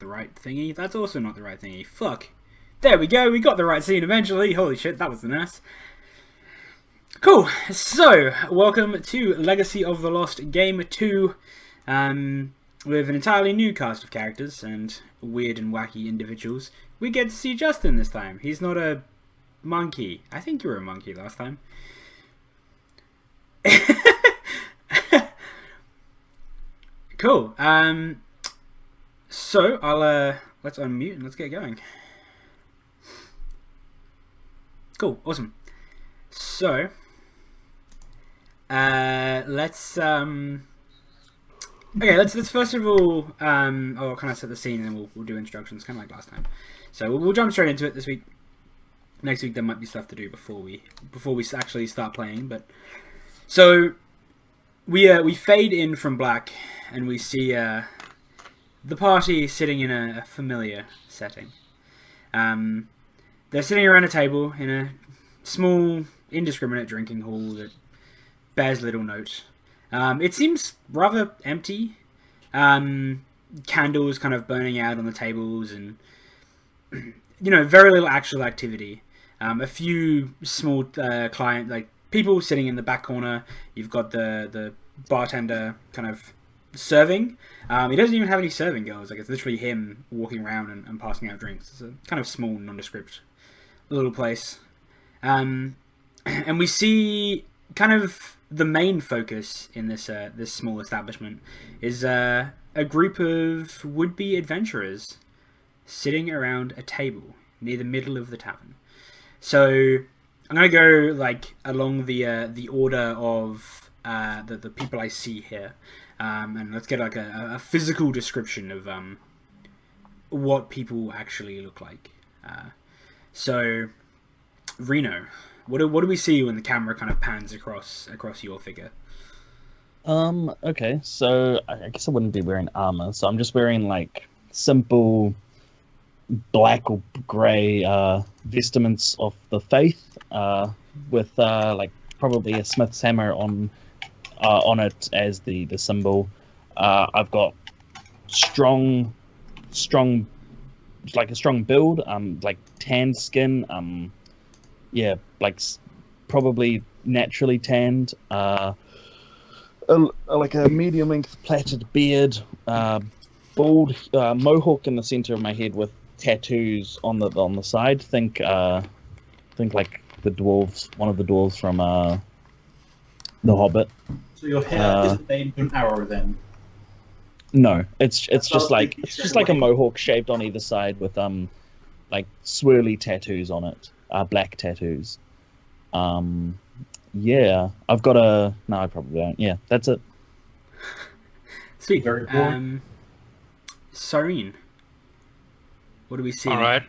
the right thingy. That's also not the right thingy. Fuck. There we go. We got the right scene eventually. Holy shit, that was the NAS. Cool. So, welcome to Legacy of the Lost Game 2. With an entirely new cast of characters and weird and wacky individuals. We get to see Justin this time. He's not a monkey. I think you were a monkey last time. Cool. So I'll let's unmute and let's get going. Cool. Awesome. So let's okay, let's first of all I'll kind of set the scene and then we'll do instructions, kind of like last time. So we'll jump straight into it this week. Next week there might be stuff to do before we actually start playing. But so we fade in from black and we see the party sitting in a familiar setting. They're sitting around a table in a small, indiscriminate drinking hall that bears little note. It seems rather empty. Candles kind of burning out on the tables and, very little actual activity. A few small people sitting in the back corner. You've got the bartender kind of serving. He doesn't even have any serving girls. Like, it's literally him walking around and passing out drinks. It's a kind of small, nondescript little place. And we see kind of the main focus in this small establishment is a group of would-be adventurers sitting around a table near the middle of the tavern. So I'm gonna go along the order of the people I see here, and let's get a physical description of what people actually look like. So Reno, what do we see when the camera kind of pans across your figure? Okay, so I guess I wouldn't be wearing armor, so I'm just wearing simple black or grey vestments of the faith, with probably a smith's hammer on it as the symbol. I've got strong a strong build, tanned skin, probably naturally tanned, a medium length plaited beard, bald mohawk in the center of my head with tattoos on the side. Think like the dwarves, one of the dwarves from The Hobbit. So your hair isn't made into an arrow then? No, it's just like a mohawk shaved on either side with swirly tattoos on it, black tattoos. Yeah, I've got a... No, I probably don't. Yeah, that's it. Sweet. Very cool. Sareen, what do we see? All right.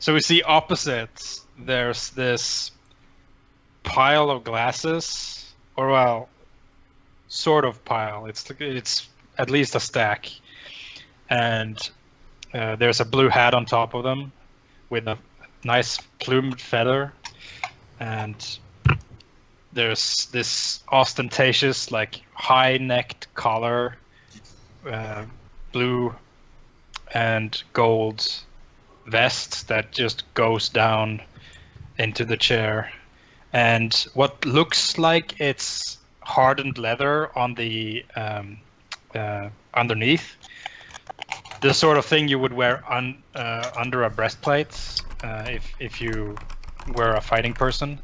So we see opposites. There's this pile of glasses, or well, sort of pile. It's at least a stack, and there's a blue hat on top of them with a nice plumed feather, and there's this ostentatious, high-necked collar, blue and gold vest that just goes down into the chair, and what looks like it's hardened leather on the underneath. The sort of thing you would wear under a breastplate if you were a fighting person.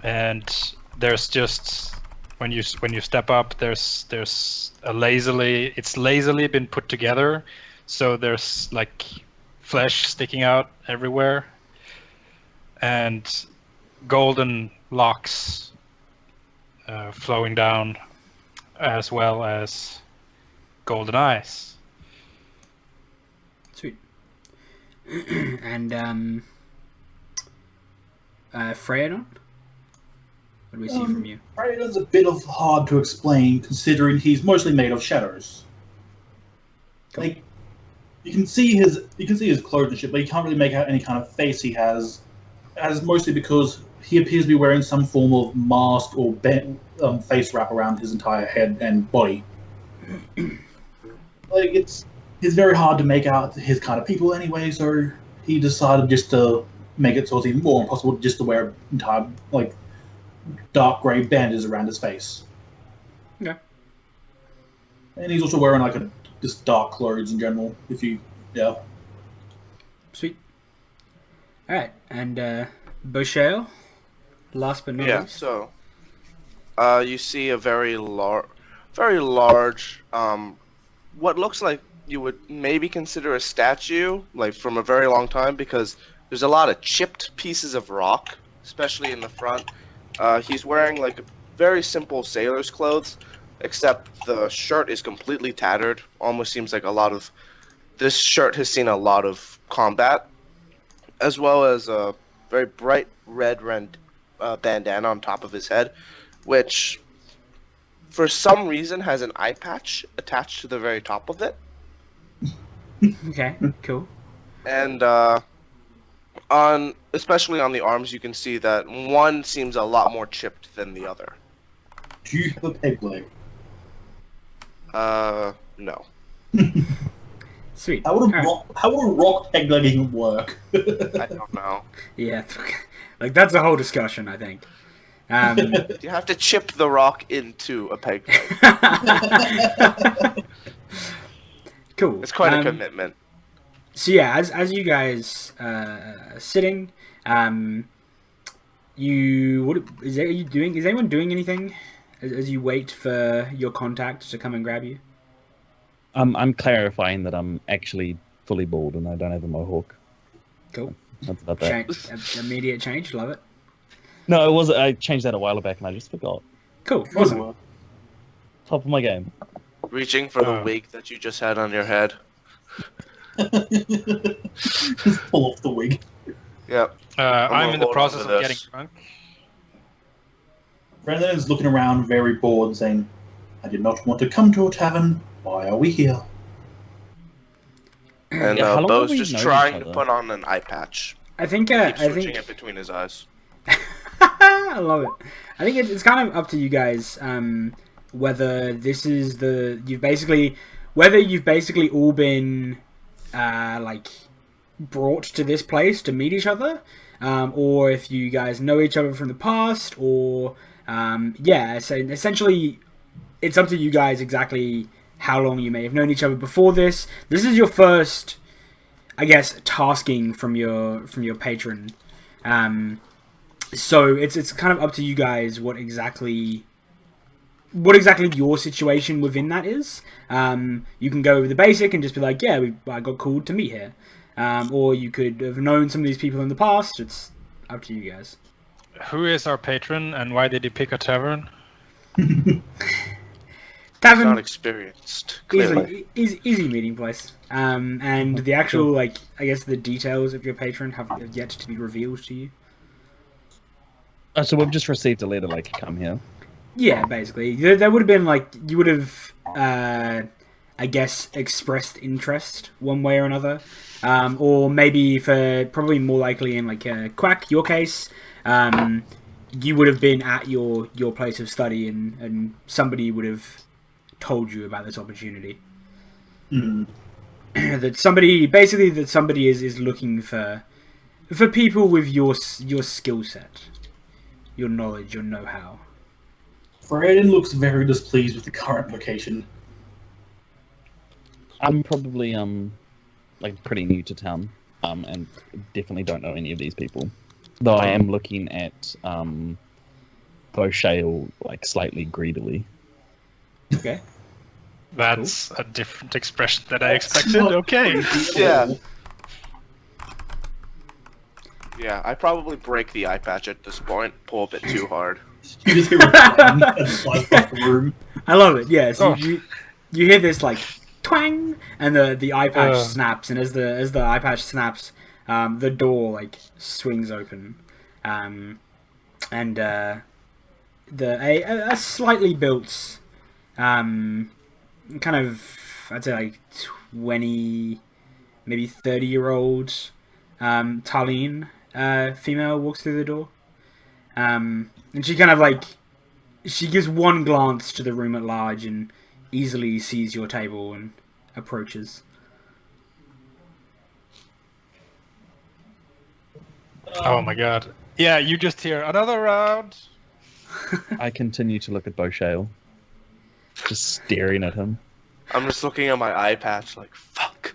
And there's just when you step up, there's it's lazily been put together, so there's flesh sticking out everywhere, and golden locks flowing down, as well as golden eyes. Sweet. And Freya, what do we see from you? Freya's a bit hard to explain, considering he's mostly made of shadows. Cool. You can see his clothes and shit, but you can't really make out any kind of face he has. As mostly because he appears to be wearing some form of mask or face wrap around his entire head and body. it's very hard to make out his kind of people anyway. So he decided just to make it so it's even more impossible just to wear entire like dark grey bandages around his face. Okay. And he's also wearing like just dark clothes in general. Yeah. Sweet. All right, and Boshale, last but not Yeah, least. so you see a very large, what looks like you would maybe consider a statue, like from a very long time, because there's a lot of chipped pieces of rock, especially in the front. He's wearing like very simple sailor's clothes, except the shirt is completely tattered. Almost seems like this shirt has seen a lot of combat, as well as a very bright red bandana on top of his head, which for some reason has an eye patch attached to the very top of it. Okay, cool. And especially on the arms, you can see that one seems a lot more chipped than the other. Do you have a peg leg? No. Sweet. How would a Alright. rock peg leg even work? I don't know. Yeah, like that's a whole discussion, I think. You have to chip the rock into a peg leg. Cool. It's quite a commitment. So yeah, as you guys are sitting, is anyone doing anything as you wait for your contact to come and grab you? I'm clarifying that I'm actually fully bald and I don't have a mohawk. Cool. That's about that. Immediate change. Love it. No, it was. I changed that a while back and I just forgot. Cool. Awesome. Top of my game. Reaching for the wig that you just had on your head. Just pull off the wig. Yep. I'm in the hold process on of to getting this. drunk. Brandon is looking around very bored, saying, "I did not want to come to a tavern. Why are we here?" And Yeah, how long Bo's have we just known trying each to other? put on an eye patch. I think. Keeps I switching think. it between his eyes. I love it. I think it's kind of up to you guys whether this is whether you've basically all been like brought to this place to meet each other, or if you guys know each other from the past, or so essentially it's up to you guys exactly how long you may have known each other before this. This is your first, I guess, tasking from your patron. So it's kind of up to you guys what exactly your situation within that is. You can go over the basic and just be like, yeah, I got called to meet here. Or you could have known some of these people in the past. It's up to you guys. Who is our patron and why did he pick a tavern? He's Tavern, not experienced, clearly. easy meeting place. And the actual, like, I guess the details of your patron have yet to be revealed to you. So we've just received a letter like come here. Yeah, basically. There would have been, like, you would have, I guess, expressed interest one way or another. Or maybe probably more likely in, like, Quack, your case, you would have been at your place of study and somebody would have told you about this opportunity. that somebody is looking for people with your skill set, your knowledge, your know-how. Braden looks very displeased with the current location. I'm probably like pretty new to town, and definitely don't know any of these people. Though I am looking at Boshale like slightly greedily. Okay. That's a different expression that I That's expected. not Okay. creepy at Yeah. all. Yeah, I probably break the eye patch at this point. Pull a bit too hard. You just hear a bang and flies across the room. I love it. Yeah. So Oh. you hear this like twang, and the eye patch Uh. snaps, and as the eye patch snaps, the door like swings open, and a slightly built, kind of, I'd say like 20, maybe 30-year-old, Tarlene, female walks through the door, and she kind of like, she gives one glance to the room at large and easily sees your table and approaches. Oh my god. Yeah, you just hear another round. I continue to look at Beauchale, just staring at him. I'm just looking at my eye patch like, fuck.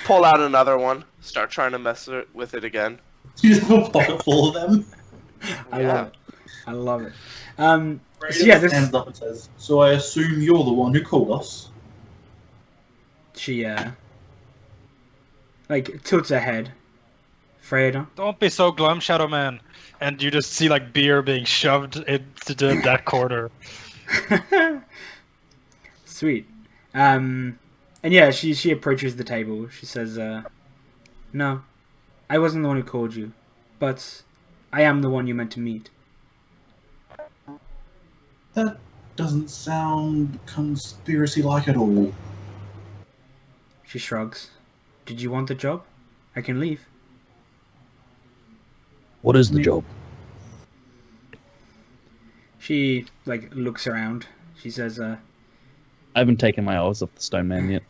Pull out another one. Start trying to mess with it again. You just have a pocket full of them. I Yeah. love it. I love it. Brady yeah, this- stands up and says, "So I assume you're the one who called us." She like tilts her head. Freda. Don't be so glum, Shadow Man. And you just see like beer being shoved into that corner. Sweet. And yeah, she approaches the table. She says, "No, I wasn't the one who called you, but I am the one you meant to meet." That doesn't sound conspiracy-like at all. She shrugs. "Did you want the job? I can leave." What is the job? She like looks around. She says, I haven't taken my eyes off the stone man yet.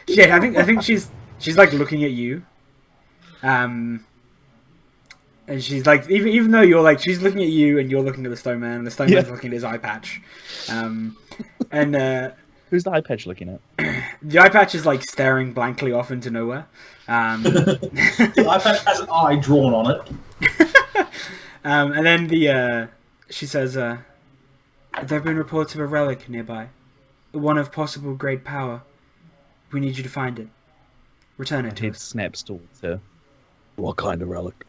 "Yeah, I think she's like looking at you." And she's like, even though you're like, she's looking at you and you're looking at the stone man. The stone man's looking at his eye patch. And Who's the eye patch looking at? the eye patch is like staring blankly off into nowhere. The iPad has an eye drawn on it. And then she says, "There have been reports of a relic nearby, one of possible great power. We need you to find it. Return it to Head us." snaps towards her. What kind of relic?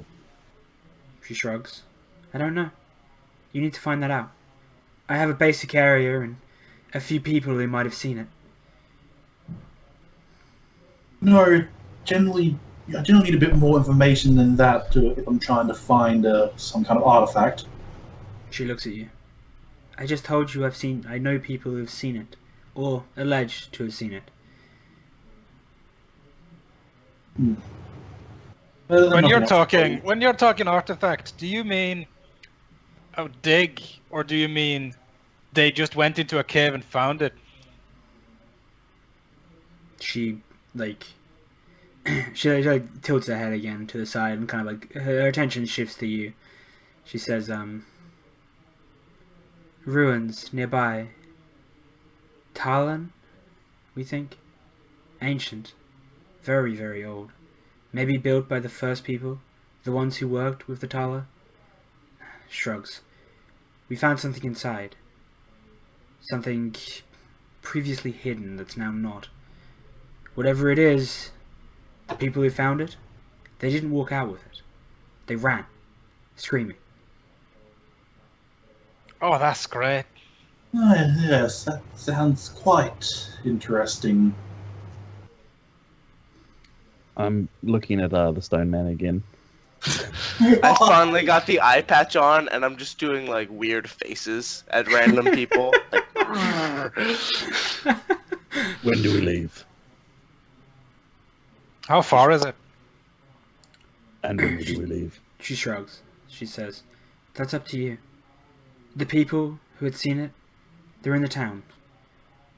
She shrugs. "I don't know. You need to find that out. I have a basic area and a few people who might have seen it." No, I generally need a bit more information than that if I'm trying to find some kind of artifact. She looks at you. "I just told you I know people who have seen it, or alleged to have seen it." Better than When you're nothing else. talking artifact, do you mean a dig, or do you mean they just went into a cave and found it? She like she like tilts her head again to the side and kind of like her attention shifts to you. She says, "Ruins nearby. Talon, we think. Ancient. Very, very old. Maybe built by the first people, the ones who worked with the Tala." Shrugs. "We found something inside. Something previously hidden that's now not. Whatever it is, the people who found it, they didn't walk out with it. They ran, screaming." Oh, that's great. Ah, yes, that sounds quite interesting. I'm looking at the stone man again. I finally got the eye patch on, and I'm just doing like weird faces at random people. Like, When do we leave? How far is it? And when do we leave? She shrugs. She says, "That's up to you. The people who had seen it, they're in the town.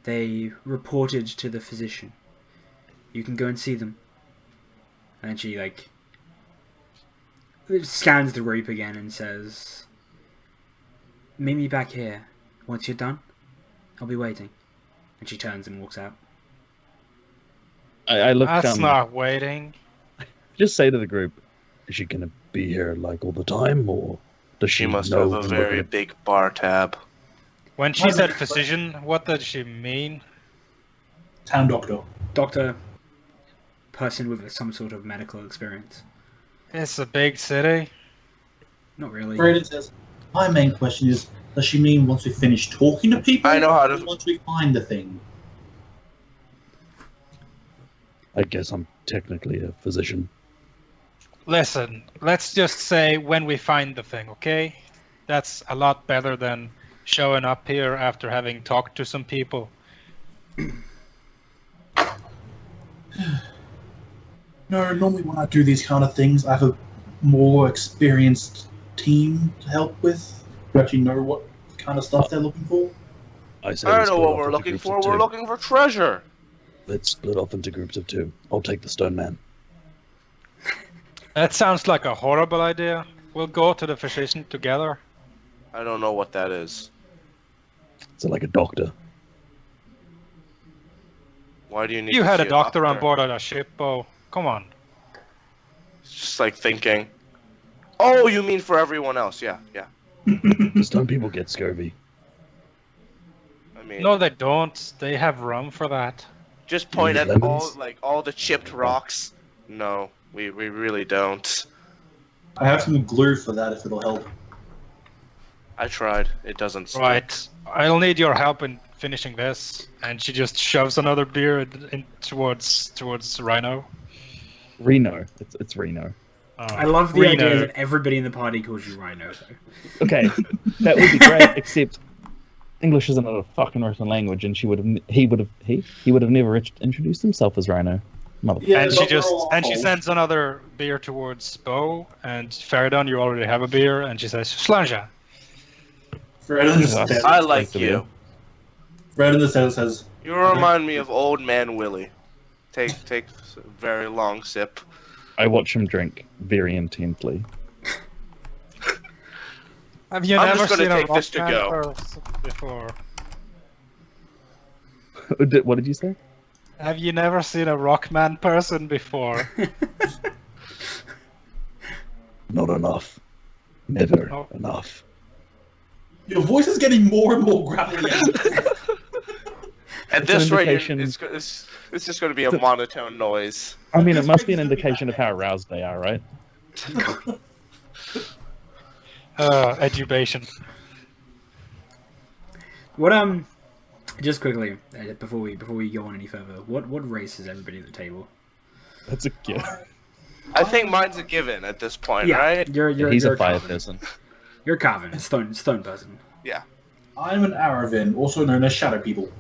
They reported to the physician. You can go and see them." And she like scans the rope again and says, "Meet me back here. Once you're done, I'll be waiting." And she turns and walks out. I look. That's not waiting. Just say to the group, is she gonna be here like all the time, or does she she must know have a when we're very gonna- big bar tab. When she said physician, what did she mean? Town doctor. Doctor, person with some sort of medical experience. It's a big city. Not really. Brayden says, "My main question is, does she mean once we finish talking to people? I know how or to- once we find the thing?" I guess I'm technically a physician. Listen, let's just say when we find the thing, okay? That's a lot better than showing up here after having talked to some people. No, normally when I do these kind of things, I have a more experienced team to help with, who actually know what kind of stuff they're looking for. I say I we don't know split what off we're into looking groups for. of We're two. looking for treasure. Let's split off into groups of two. I'll take the stone man. That sounds like a horrible idea. We'll go to the physician together. I don't know what that is. It's like a doctor. Why do you need You to had see a doctor on board on a ship, Bo. Come on. It's just like thinking. Oh, you mean for everyone else? Yeah. Some people get scurvy. I mean, No, they don't. They have rum for that. just point You at need all lemons? all the chipped rocks. No, we really don't. I have some glue for that if it'll help. I tried. It doesn't stick. Right. I'll need your help in finishing this. And she just shoves another beer in towards Rhino. Reno. It's Reno. I love the Reno. idea that everybody in the party calls you Rhino, though. Okay, that would be great. Except English isn't a fucking written language, and he would have never introduced himself as Rhino. Motherfucker. Yeah, And she overall- sends another beer towards Bo, and Faradon, you already have a beer, and she says, Slanja. Fred in the Yeah. stairs, I like Thanks, you. Fred in the stairs says, You remind me of old man Willie. Take a very long sip. I watch him drink very intently. Have you I'm never just gonna seen a take this to rock go. band person before? What did you say? Have you never seen a Rockman person before? Not enough. Never Oh. enough. your voice is getting more and more gravelly. At It's an this rate, indication- it's just going to be a monotone noise. I mean, it must be an indication of how aroused they are, right? Edubation. What just quickly before we go on any further, what race is everybody at the table? That's a gift. I think mine's a given at this point, Yeah, right? He's you're a fire Carvin. person. You're Carvin, stone person. Yeah. I'm an Aravin, also known as Shadow People.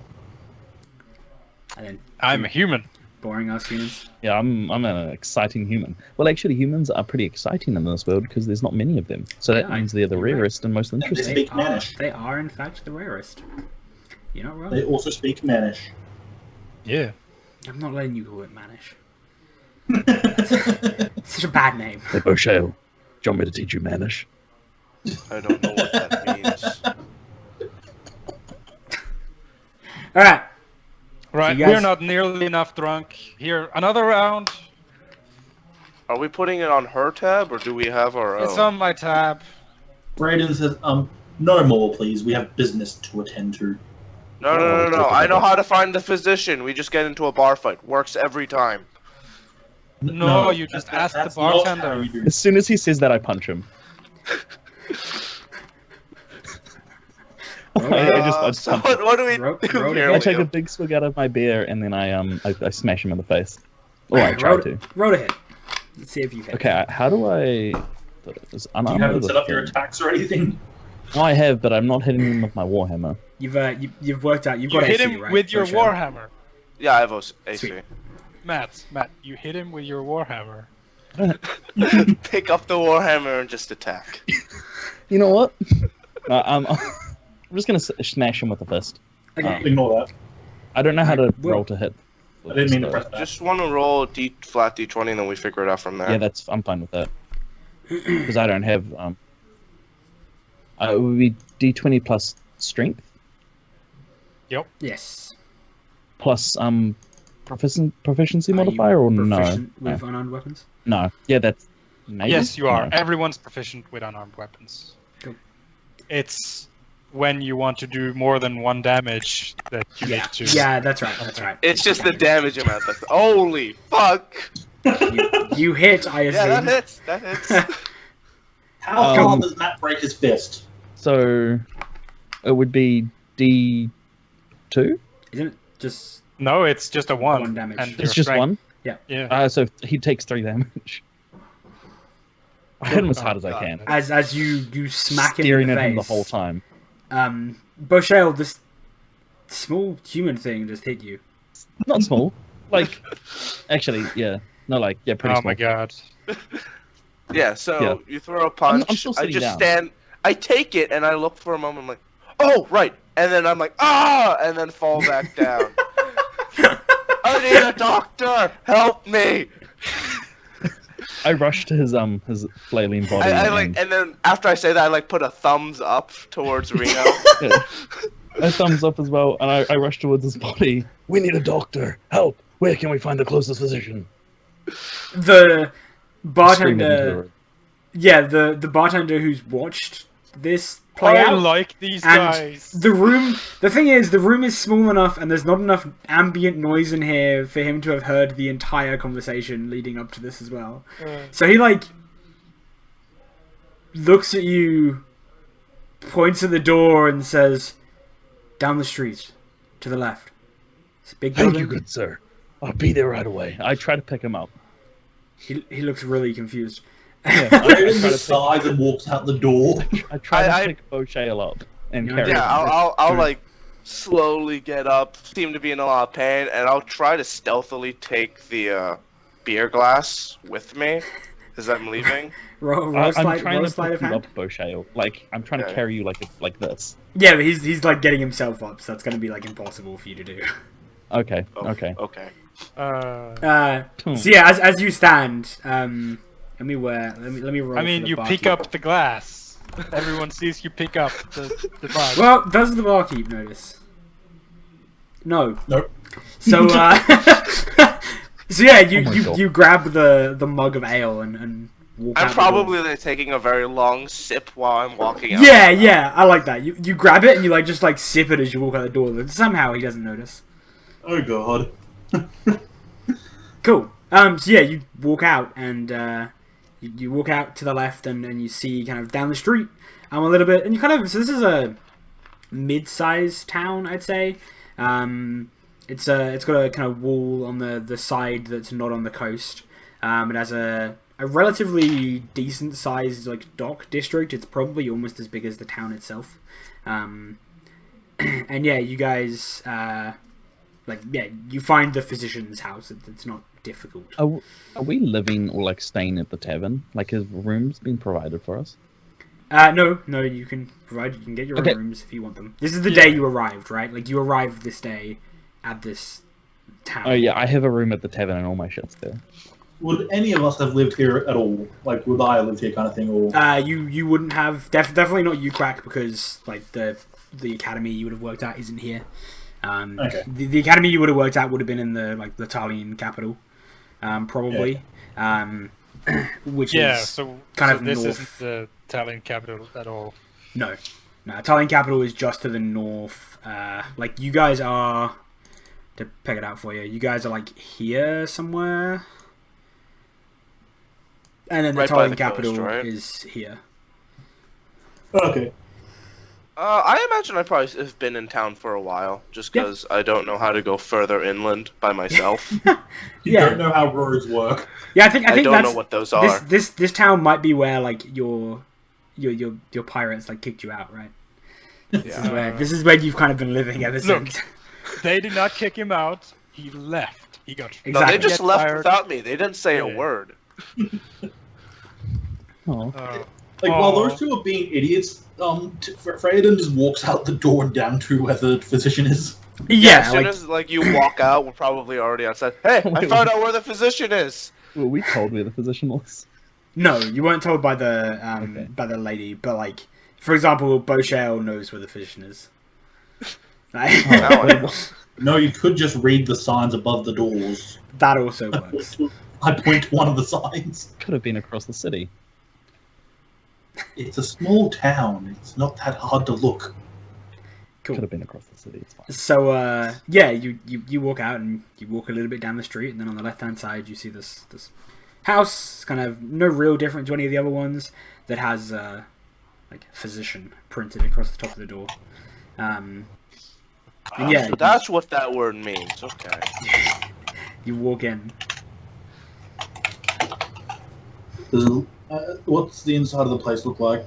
And then I'm a human. boring ass humans. Yeah, I'm an exciting human. Well, actually, humans are pretty exciting in this world because there's not many of them. So that Yeah, means they're the you're right. rarest and most They interesting. speak Manish. They are in fact the rarest. You're not wrong. They also speak Manish. Yeah. I'm not letting you call it Manish. It's such a bad name. Hey, Boshale, do you want me to teach you Manish? I don't know what that means. All right. Right, you guys- we're not nearly enough drunk. Here, another round. Are we putting it on her tab, or do we have our own? It's on my tab. Brayden says, no more, please. We have business to attend to. No. I know how to find the physician. We just get into a bar fight. Works every time. No, you just ask the that's not bartender. how you do As soon as he says that, I punch him. I just So punch him. what do we Ro- do road here, ahead. I take a Liam? big swig out of my beer and then I smash him in the face. Or I try to. Road ahead. Let's see if you hit. Okay, how do I? Is You unarmed haven't with set a up your thing? attacks or anything. No, I have, but I'm not hitting him with my warhammer. You've worked out. You've You got hit AC, him right? with your For sure. warhammer. Yeah, I have AC. Sweet. Matt, you hit him with your warhammer. Pick up the warhammer and just attack. You know what? I'm just gonna smash him with the fist. Okay. Ignore that. I don't know how to Well, roll to hit. I didn't mean to So, press that. Just want to roll flat D20, and then we figure it out from there. Yeah, I'm fine with that. Because I don't have it would be D20 plus strength Yes. plus proficiency Are you modifier or no? proficient with unarmed weapons? No. Yeah, that's maybe. Yes, you are. No. Everyone's proficient with unarmed weapons. Cool. It's when you want to do more than one damage that you Yeah. need to. Yeah, that's right. That's right. It's just the damage amount. That's holy fuck! You hit. I Yeah, assume. that hits. That hits. How far does Matt break his fist? So it would be D2. Isn't it just? No, it's just a one. One damage. And It's your It's just strength- one. Yeah. So he takes 3 damage. I hit him as hard as I God. can, As you smack him staring in the at face. him the whole time. Boshale, this small human thing just hit you. Not small. Like, actually, yeah. No, like, yeah, pretty Oh small. my god. Yeah. So Yeah. you throw a punch. I'm still I sitting just down. stand. I take it and I look for a moment. I'm like, oh right, and then I'm like, ah, and then fall back down. I need a doctor. Help me. I rush to his flailing body. And then after I say that, I like put a thumbs up towards Reno. Yeah. A thumbs up as well, and I rush towards his body. We need a doctor. Help! Where can we find the closest physician? The Scream it into the bartender, room. yeah, the bartender who's watched this play I out. like these And guys. the thing is, the room is small enough and there's not enough ambient noise in here for him to have heard the entire conversation leading up to this as well. So he, like, looks at you, points at the door and says, down the street, to the left. It's a big Thank building. you, good sir. I'll be there right away. I try to pick him up. He looks really confused. Yeah, Raiden I, decides and walks out the door. I try I- to pick Beauchale up and Yeah, carry Yeah, him. I'll like slowly get up, seem to be in a lot of pain, and I'll try to stealthily take the beer glass with me as I'm leaving. Roll I'm sleight trying to of pick you hand. up, Beauchale. Like, I'm trying to Yeah. carry you like this. Yeah, but he's like getting himself up, so that's gonna be like impossible for you to do. Okay, Oh, okay. Okay. So yeah, as you stand, let me roll. I mean, for the you pick barkeep. up the glass. Everyone sees you pick up the mug. Well, does the barkeep notice? No. Nope. So so yeah, you Oh my you, God. you grab the mug of ale and walk out I'm the door. probably like, taking a very long sip while I'm walking out. Yeah, I like that. You grab it and you just sip it as you walk out the door. But somehow he doesn't notice. Oh god. Cool. So yeah, you walk out and you walk out to the left and you see kind of down the street a little bit, and you kind of, so this is a mid-sized town, I'd say. It's got a kind of wall on the side that's not on the coast. It has a relatively decent sized dock district. It's probably almost as big as the town itself. And yeah, you guys you find the physician's house. It's not difficult. Are we living or staying at the tavern? Like, has rooms been provided for us? No, you can get your Okay. own rooms if you want them. This is the day you arrived, right? Like, you arrived this day at this town. Oh yeah, I have a room at the tavern and all my shit's there. Would any of us have lived here at all? Like, would I live here kind of thing? Or You wouldn't have, definitely not you, Quack, because, the academy you would have worked at isn't here. Okay. The academy you would have worked at would have been in the Italian capital, probably. Which is so kind of this north. isn't the Italian capital at all. No, Italian capital is just to the north. You guys are, to pick it out for you, you guys are here somewhere, and then the Right by Italian the capital coast, right? is here. okay. I imagine I probably have been in town for a while, just Yeah. because I don't know how to go further inland by myself. You Yeah. don't know how roads work. Yeah, I think I don't that's know what those are. this town might be where your pirates kicked you out, right? Yeah. This is where you've kind of been living ever Look. since. They did not kick him out. He left. He got Exactly. No, they just get left fired. without me. They didn't say a Yeah. word. Oh, While Aw. those two are being idiots, Freydon just walks out the door and down to where the physician is. Yeah, as soon as you walk out, we're probably already outside. Hey, I found out where the physician is. well, we told where the physician was. no, you weren't told by the Okay. by the lady, but for example, Beauchale knows where the physician is. Now I know. No, you could just read the signs above the doors. That also works. I point to one of the signs. Could have been across the city. It's a small town. It's not that hard to look. Cool. Could have been across the city. It's fine. So yeah, you walk out and you walk a little bit down the street, and then on the left hand side you see this house, kind of no real different to any of the other ones, that has physician printed across the top of the door. And yeah, So that's what that word means. Okay. you walk in. What's the inside of the place look like?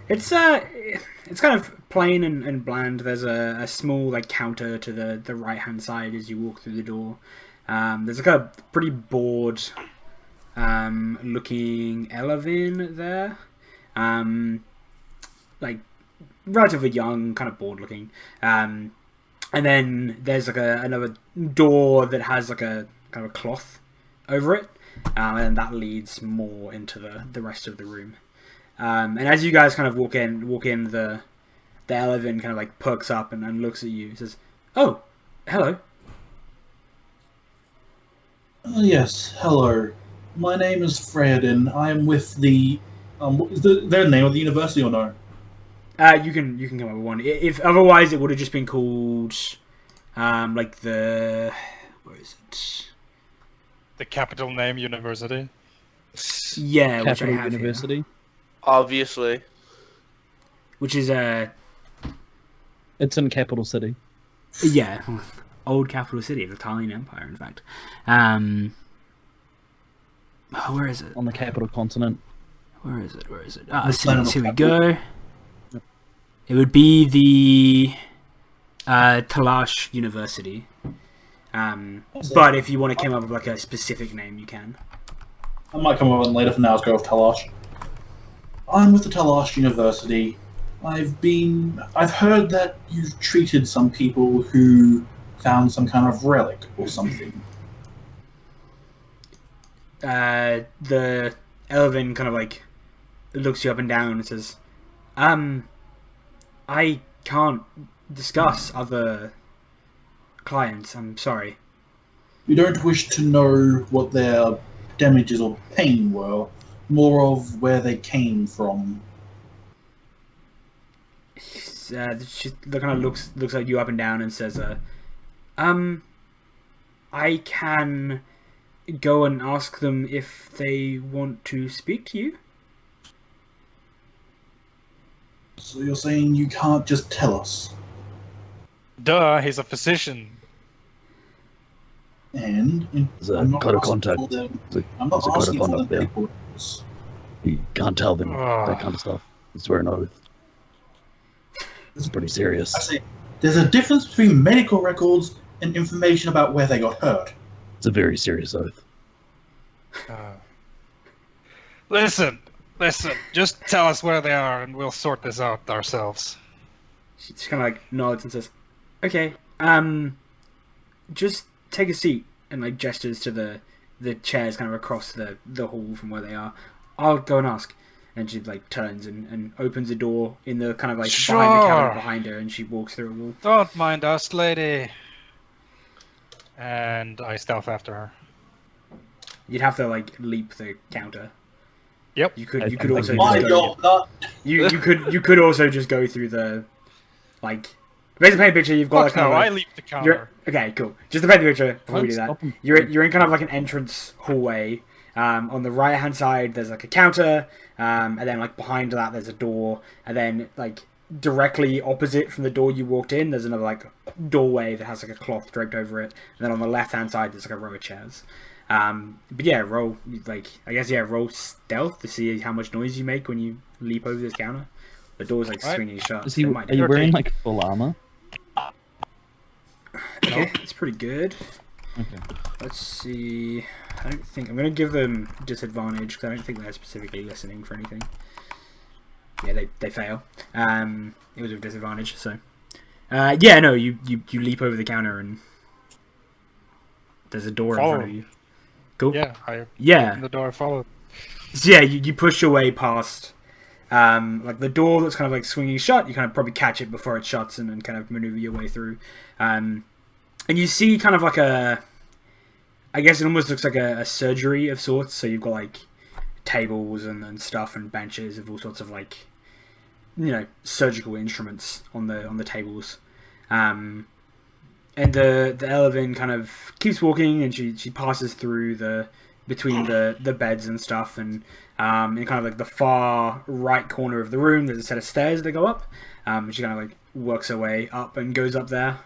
It's kind of plain and bland. There's a small counter to the right hand side as you walk through the door. There's a pretty bored looking Elevin there. Relatively young, kind of bored looking. And then there's another door that has a kind of a cloth over it. and that leads more into the rest of the room. And as you guys kind of walk in, the Elven kind of like perks up and looks at you. Says, "Oh, hello." Yes, hello. My name is Fred, and I am with the. Is there a name of the university or no? You can come up with one. If otherwise, it would have just been called, like the, where is it? The capital name university. Yeah, which I Capital have University. here. Obviously. Which is It's in Capital City. yeah, old capital city of the Italian Empire. In fact, where is it? On the capital continent. Where is it? Where is it? The Cities, here we final go. It would be the Talash University. But if you want to come up with like a specific name, you can. I might come up with one later. For now, let's go with Talash. I'm with the Talash University. I've heard that you've treated some people who found some kind of relic or something. The Elven kind of like looks you up and down and says, I can't discuss other clients, I'm sorry. You don't wish to know what their damages or pain were, more of where they came from. She kind of looks at you up and down and says, I can go and ask them if they want to speak to you. So you're saying you can't just tell us? Duh, he's a physician. And There's a I'm not code of asking contact. for them. There's I'm not a code of asking for conduct them there. paperworks. You can't tell them Ugh. that kind of stuff. You swear an oath. It's pretty serious. I say, there's a difference between medical records and information about where they got hurt. It's a very serious oath. Listen, just tell us where they are and we'll sort this out ourselves. She just kind of like nods and says, okay, just take a seat, and like gestures to the chairs kind of across the hall from where they are. I'll go and ask. And she like turns and opens a door in the kind of like behind the cabinet behind her, and she walks through a wall. Don't mind us, lady. And I stealth after her. You'd have to like leap the counter. Yep. You could I also think My just go, job, not. you could also just go through the like. Basically, paint a picture. You've got like Fuck kind no, of I like, leap the counter. okay, cool. Just to paint the picture before we do that. Stop 'em. You're in kind of like an entrance hallway. On the right hand side, there's like a counter, and then like behind that, there's a door, and then like directly opposite from the door you walked in, there's another like doorway that has like a cloth draped over it, and then on the left hand side, there's like a row of chairs. But yeah, roll roll stealth to see how much noise you make when you leap over this counter. The door's like Right. swinging shut. Is so he, it might are you do. wearing like full armor? Okay, it's pretty good. Okay. Let's see. I don't think I'm gonna give them disadvantage because I don't think they're specifically listening for anything. Yeah, they fail. It was with disadvantage, so. Yeah, no, you leap over the counter and there's a door in front of you. Cool. Yeah, I Yeah. opened the door, followed. So yeah, you push your way past like the door that's kind of like swinging shut. You kind of probably catch it before it shuts and then kind of maneuver your way through. And you see kind of like I guess it almost looks like a surgery of sorts. So you've got like tables and stuff and benches of all sorts of like, you know, surgical instruments on the tables. And the Elven kind of keeps walking, and she passes through between the beds and stuff, and in kind of like the far right corner of the room, there's a set of stairs that go up. And she kind of like works her way up and goes up there.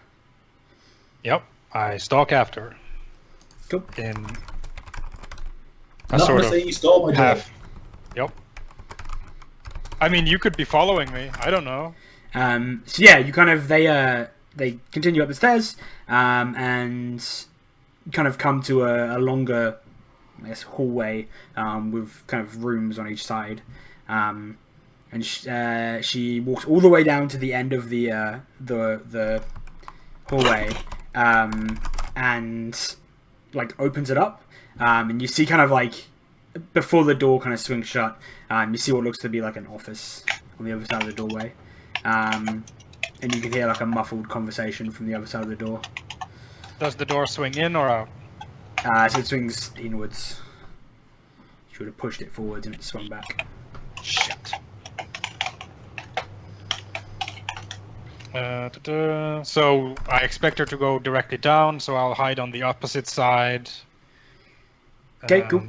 Yep, I stalk after her. Cool. In a Not sort gonna of say you stole my job. half. Yep. I mean, you could be following me. I don't know. So yeah, you kind of they continue up the stairs, and kind of come to a longer, I guess, hallway with kind of rooms on each side, and she walks all the way down to the end of the hallway, and like opens it up, and you see kind of like before the door kind of swings shut, you see what looks to be like an office on the other side of the doorway, and you can hear like a muffled conversation from the other side of the door. Does the door swing in or out? So it swings inwards. You would have pushed it forwards and it swung back. Shit. So I expect her to go directly down, so I'll hide on the opposite side. Okay, cool.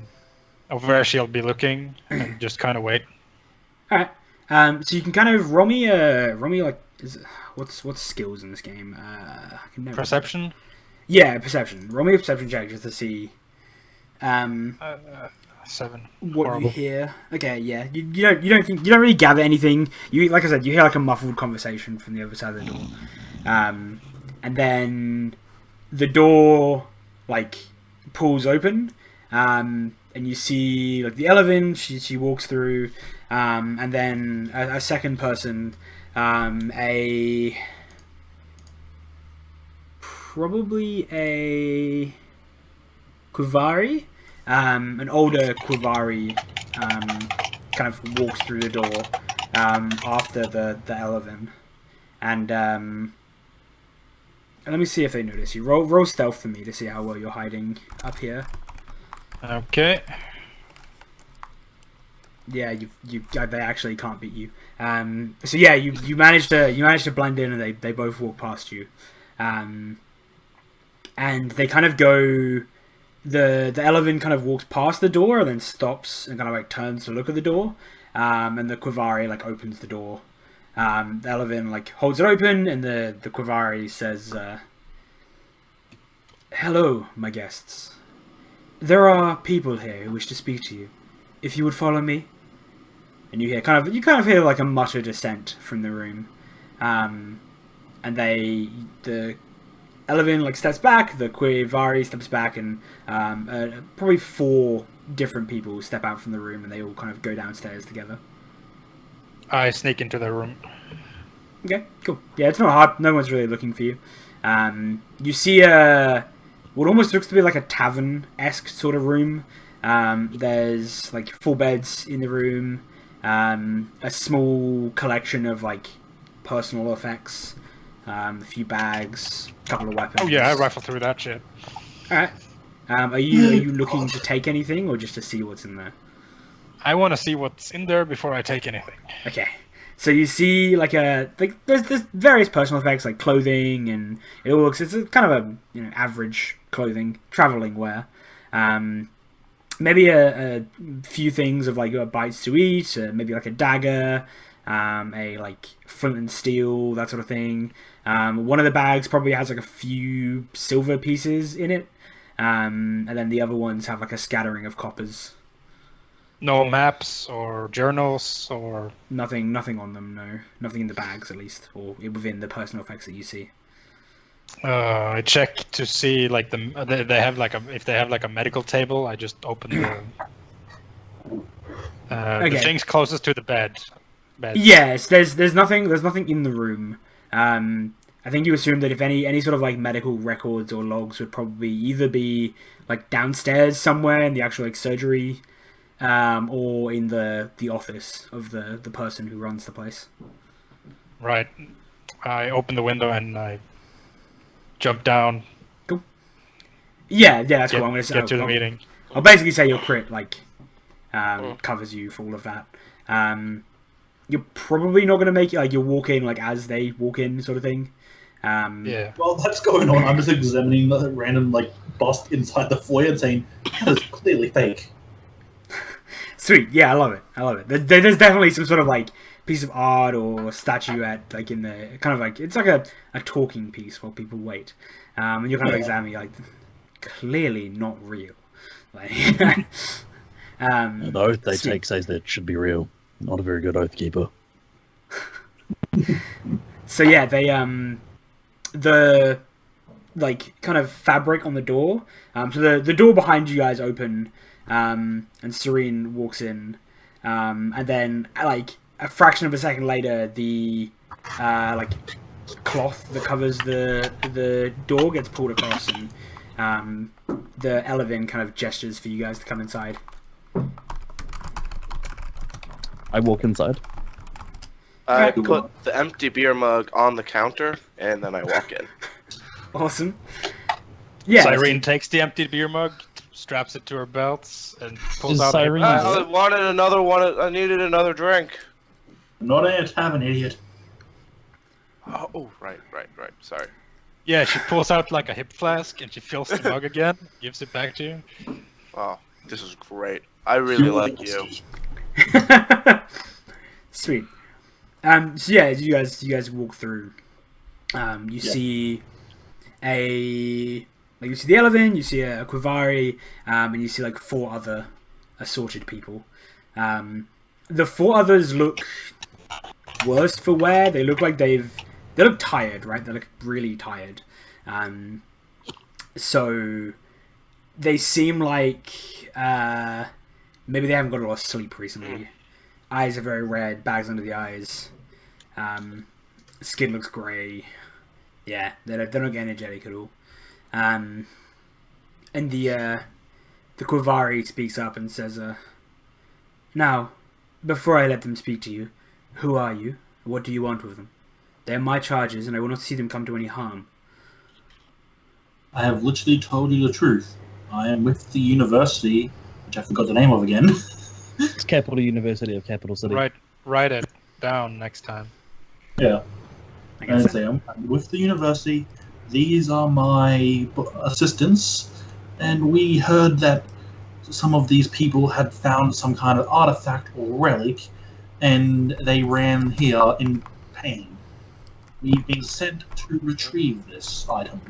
Of where she'll be looking, and just kind of wait. All right. So you can kind of roll me like what's skills in this game? I can never Perception. Yeah, perception. Roll me a perception check just to see. 7. What Horrible. you hear? Okay, yeah. You don't really gather anything. You like I said, you hear like a muffled conversation from the other side of the door, and then the door like pulls open, and you see like the Elevin. She walks through, and then a second person, probably a Quivari. An older Quivari kind of walks through the door after the Elevin, and let me see if they notice you. Roll stealth for me to see how well you're hiding up here. Okay. Yeah, they actually can't beat you. So yeah, you managed to blend in, and they both walk past you, and they kind of go. The Elevin kind of walks past the door and then stops and kind of like turns to look at the door, and the Quivari like opens the door. The Elevin like holds it open, and the Quivari says, "Hello, my guests. There are people here who wish to speak to you. If you would follow me." And you kind of hear like a muttered assent from the room, and the Elevin like steps back, the Quivari steps back, and probably 4 different people step out from the room, and they all kind of go downstairs together. I sneak into the room. Okay, cool. Yeah, it's not hard. No one's really looking for you. You see what almost looks to be like a tavern-esque sort of room. There's like 4 beds in the room, a small collection of like personal effects. A few bags, a couple of weapons. Oh yeah, I rifle through that shit. Alright. Are you looking to take anything or just to see what's in there? I want to see what's in there before I take anything. Okay. So you see like there's various personal effects like clothing, and it's a kind of a average clothing, traveling wear. Maybe a few things of like bites to eat, maybe like a dagger, a like flint and steel, that sort of thing. One of the bags probably has like a few silver pieces in it, and then the other ones have like a scattering of coppers. No maps or journals or Nothing on them. No, nothing in the bags at least, or within the personal effects that you see. I check to see like they have like if they have like a medical table. I just open the things closest to the bed. Yes, there's nothing in the room. I think you assume that if any sort of like medical records or logs would probably either be like downstairs somewhere in the actual like surgery, or in the office of the person who runs the place. Right. I open the window and I jump down. Cool. Yeah, that's cool. I'm gonna say get to the meeting. I'll basically say your crit like covers you for all of that. You're probably not gonna make it like you'll walk in like as they walk in sort of thing. Yeah. While that's going on, I'm just examining the random like bust inside the foyer and saying, that is clearly fake. Sweet, yeah, I love it. There's definitely some sort of like piece of art or statuette like in the kind of like it's like a talking piece while people wait, and you're kind of examining like clearly not real. Like, The oath they take says that it should be real. Not a very good oath keeper. So yeah, they the like kind of fabric on the door. So the door behind you guys open, and Serene walks in, and then like a fraction of a second later, the like cloth that covers the door gets pulled across, and the Elevin kind of gestures for you guys to come inside. I walk inside. I Okay, put the empty beer mug on the counter, and then I walk in. Awesome. Yeah. Cyrene takes the empty beer mug, straps it to her belts, and pulls Is out Cyrene- a I wanted another one. I needed another drink. Not a tavern, idiot. Oh, right. Sorry. Yeah, she pulls out like a hip flask and she fills the mug again, gives it back to you. Oh, this is great. I really like you. Sweet. So yeah, as you guys walk through, you see you see the Elevin, you see a Quivari, and you see like 4 other assorted people. The 4 others look worse for wear. They look like they look tired, right? They look really tired. So they seem like maybe they haven't got a lot of sleep recently. Eyes are very red, bags under the eyes. Skin looks grey. Yeah, they're not energetic at all. And the Quivari speaks up and says, "Now, before I let them speak to you, who are you? What do you want with them? They are my charges, and I will not see them come to any harm." I have literally told you the truth. I am with the university, which I forgot the name of again. It's Capital University of Capital City. Write it down next time. Yeah. I And guess say I'm with the university. These are my assistants, and we heard that some of these people had found some kind of artifact or relic, and they ran here in pain. We've been sent to retrieve this item.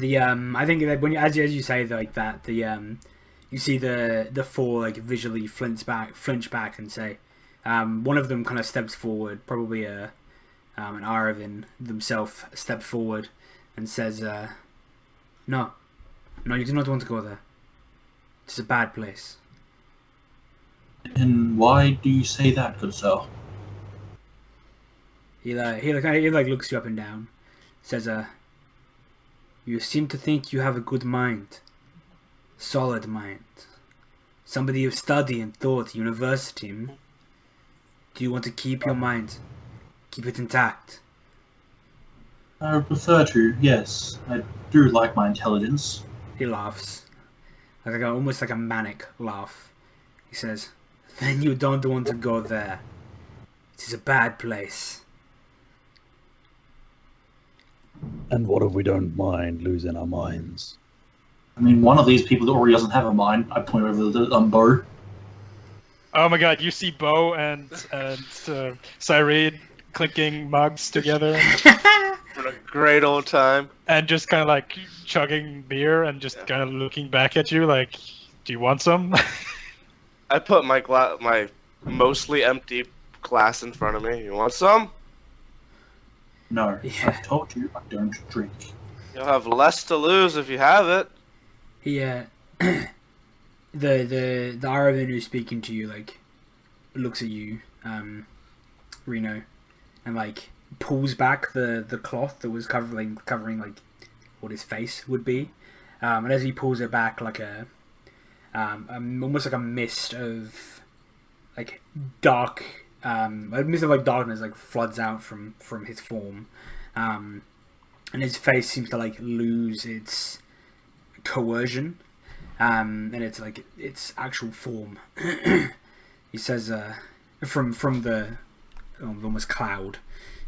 I think that when as you say like that, you see the 4 like visually flinch back and say, one of them kind of steps forward, probably an Aravin themselves steps forward and says, no, you do not want to go there. It's a bad place. And why do you say that, good sir? He looks you up and down, says, you seem to think you have a good mind. Solid mind. Somebody who studied and thought university. Do you want to keep your mind? Keep it intact? I would prefer to, yes. I do like my intelligence. He laughs. Almost like a manic laugh. He says, then you don't want to go there. It is a bad place. And what if we don't mind losing our minds? I mean, one of these people already doesn't have a mind. I point over the Bo. Oh my god, you see Bo and Cyrene clinking mugs together For a great old time. and just kind of like chugging beer and just kind of looking back at you like, do you want some? I put my mostly empty glass in front of me. You want some? No, Yeah. I've told you I don't drink. You'll have less to lose if you have it. He the Aravin who's speaking to you like looks at you, Reno, and like pulls back the cloth that was covering like what his face would be, and as he pulls it back, like almost like a mist of like dark, a mist of like darkness like floods out from his form, and his face seems to like lose its coercion, and it's like its actual form. He says, from the almost cloud,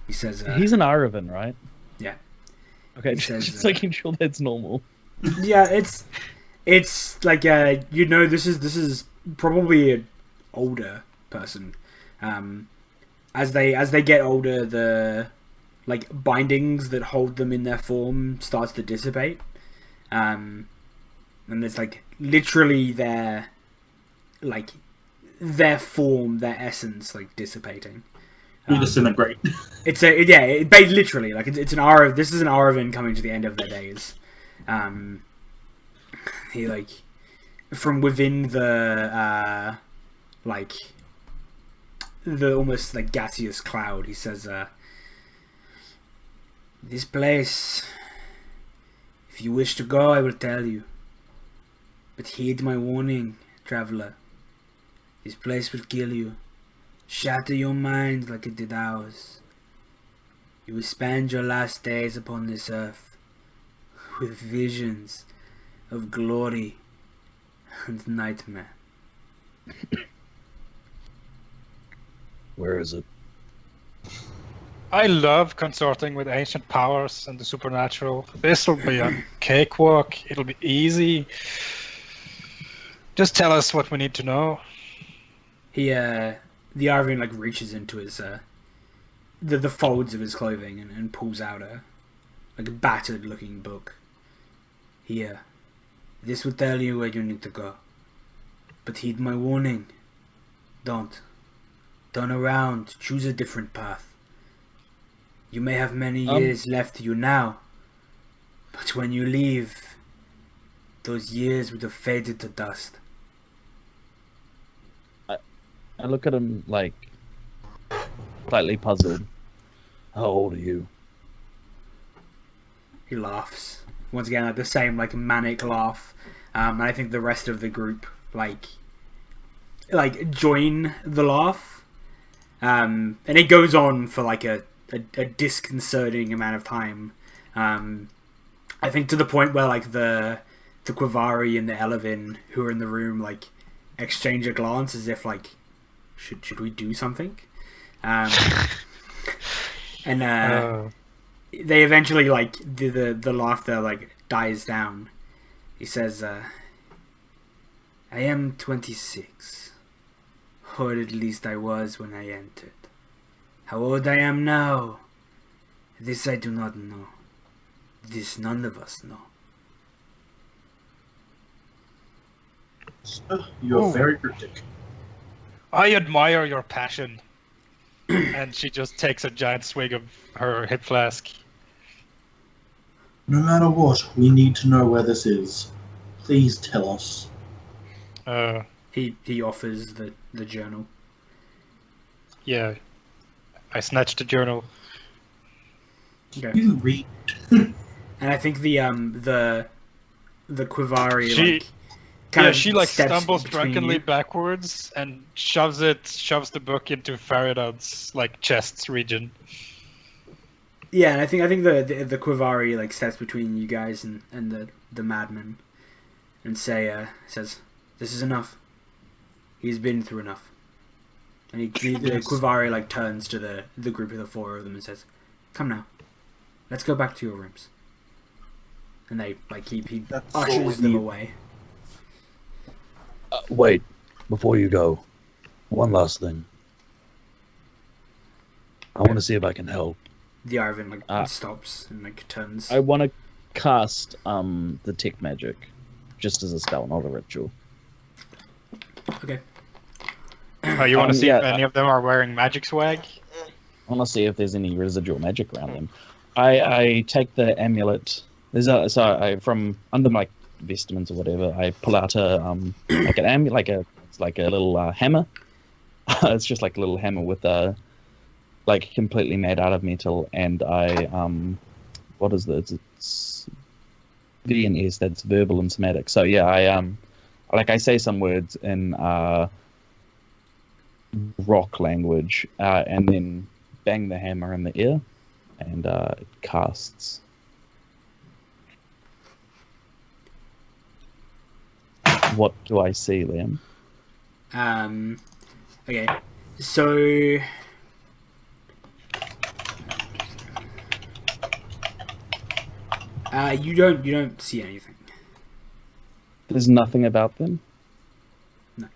he says, He's an Aravan, right? Yeah. Okay, He says, just making sure that's normal. yeah, it's like this is probably an older person. As they get older, the like bindings that hold them in their form starts to dissipate, and it's like literally their form, their essence, like dissipating. We disintegrate. It's literally like it's an This is an Aravin coming to the end of their days. He like from within the the almost like gaseous cloud. He says, "This place. If you wish to go, I will tell you. But heed my warning, traveler. This place will kill you, shatter your mind like it did ours. You will spend your last days upon this earth with visions of glory and nightmare. Where is it? I love consorting with ancient powers and the supernatural. This will be a cakewalk. It'll be easy. Just tell us what we need to know. The Arvin like reaches into his the folds of his clothing and pulls out a battered looking book. Here, this will tell you where you need to go. But heed my warning. Don't. Turn around. Choose a different path. You may have many years left to you now, but when you leave, those years would have faded to dust. I look at him like slightly puzzled. How old are you? He laughs. Once again, like the same like manic laugh. And I think the rest of the group like join the laugh. And it goes on for like a disconcerting amount of time. I think to the point where like the Quivari and the Elevin who are in the room like exchange a glance as if like should we do something? And they eventually like the laughter like dies down. He says, I am 26, or at least I was when I entered. How old I am now, this I do not know. This none of us know. You're very cryptic. I admire your passion. And she just takes a giant swig of her hip flask. No matter what, we need to know where this is. Please tell us. He offers the journal. Yeah. I snatched the journal. Okay. You read. And I think the Quivari She like steps stumbles between drunkenly you. backwards and shoves the book into Faridad's like chest region. Yeah, and I think the Quivari like steps between you guys and the madman, and says, "This is enough. He's been through enough." And the Yes. Quivari like turns to the group of the four of them and says, "Come now, let's go back to your rooms." And they like he That's all we ushers them need. away. Wait, before you go, one last thing. I want to see if I can help. The Arvin stops and like turns. I want to cast detect magic, just as a spell, not a ritual. Okay. Oh, you want to see yeah, if any of them are wearing magic swag? I want to see if there's any residual magic around them. I take the amulet. From under my vestments or whatever, I pull out a like an amulet, it's like a little hammer. It's just like a little hammer with a like completely made out of metal, and I what is this? It's V and S. That's verbal and somatic. So yeah, I say some words in rock language, and then bang the hammer in the air, and it casts. What do I see, Liam? Okay. So you don't see anything. There's nothing about them? No.